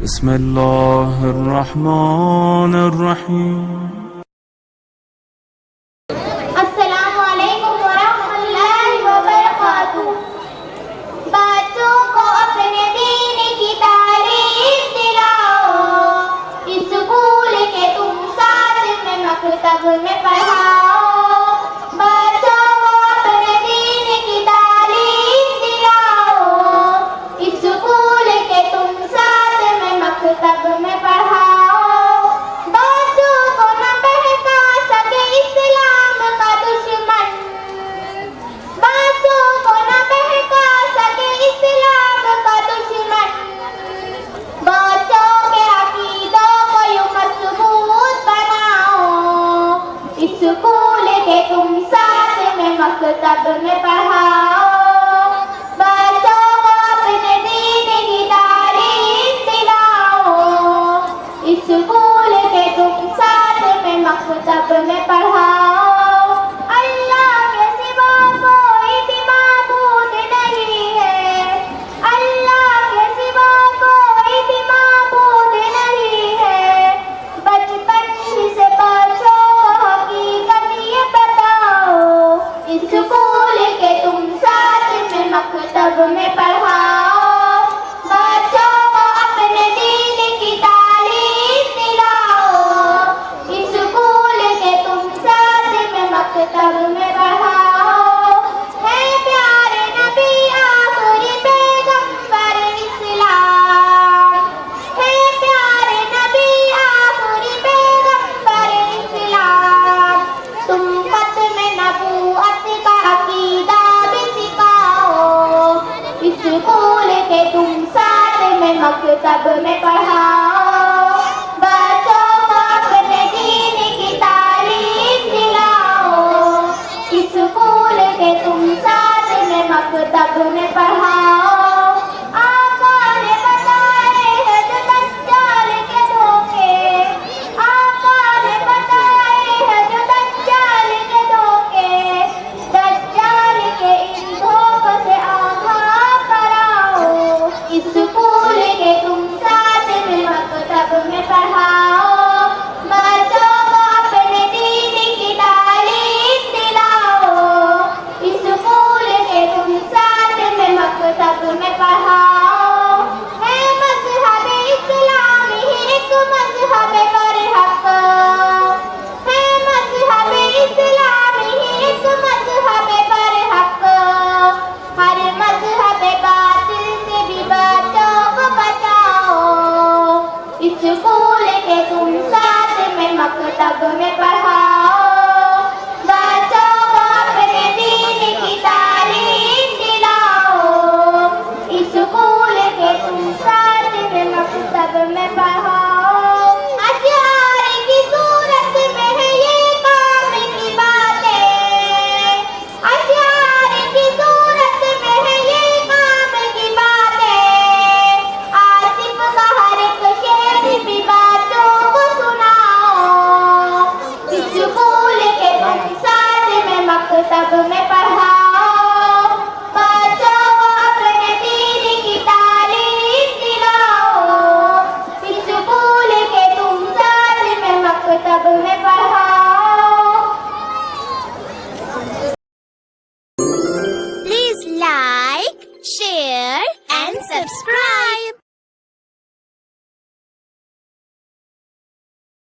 بسم اللہ الرحمن الرحیم. السلام علیکم ورحمۃ اللہ وبرکاتہ. بچوں کو اپنے دین کی تعلیم دلاؤ، اسکول کے تم ساتھ میں مکتب میں پڑھاؤ. بچوں کو اپنے دین کی تعلیم دلاؤ، اسکول کے تم ساتھ میں مکتب میں پڑھاؤ. بچوں کو نہ بہکا سکے اسلام کا دشمن، بچوں کو نہ بہکا سکے اسلام کا دشمن. بچوں کے عقیدوں کو یوں مضبوط بناؤ، اسکول کے تم ساتھ میں مکتب میں پڑھاؤ. بچوں کو اپنے دین کی تعلیم دلاؤ، اسکول کے تم ساتھ میں مکتب میں پڑھاؤ. اللہ کے سوا کوئی بھی معبود نہیں ہے، اللہ کے سوا کوئی بھی معبود نہیں ہے. بچپن سے بچوں کو حقیقت یہ بتاؤ، اسکول کے تم ساتھ میں مکتب میں پڑھاؤ. بچوں کو اپنے دین کی تعلیم دلاؤ، اسکول کے تم ساتھ میں مکتب میں پڑھاؤ. ہے پیارے نبی آخری پیغمبر اسلام، ہے پیارے نبی آخری پیغمبر اسلام. تم ختم نبوت کا عقیدہ بھی سکھاؤ، اسکول کے تم ساتھ میں مکتب میں پڑھاؤ. بچوں کو اپنے دین کی تعلیم دلاؤ، اسکول کے تم ساتھ میں مکتب میں پڑھاؤ. آقا نے بتائے ہیں جو دجال کے دھوکے، آقا نے بتائے ہیں جو دجال کے دھوکے. دجال کے ان دھوکوں سے آگاہ کراؤ، اسکول کے تم ساتھ میں مکتب میں پڑھاؤ. بچوں کو اپنے دین کی تعلیم دلاؤ، اسکول کے تم ساتھ میں مکتب میں پڑھاؤ. ہے مذہب اسلام ہی ایک مذہب برحق، ہے مذہب اسلام ہی ایک مذہب برحق. ہر مذہب باطل سے بھی بچوں کو بچاؤ، اسکول کے تم ساتھ میں مکتب میں پڑھاؤ. بچوں کو اپنے دین کی تعلیم دلاؤ، اسکول کے تم ساتھ میں مکتب میں پڑھاؤ. اشعار کی صورت میں ہے یہ کام کی باتیں، اشعار کی صورت میں ہے یہ کام کی باتیں. آصف کا ہر ایک شعر بھی باتوں کو سناؤ، اسکول کے تم ساتھ میں مکتب میں پڑھاؤ. بچوں کو اپنے دین کی تعلیم دلاؤ، اسکول کے تم ساتھ میں مکتب میں پڑھاؤ. Please like, share and subscribe.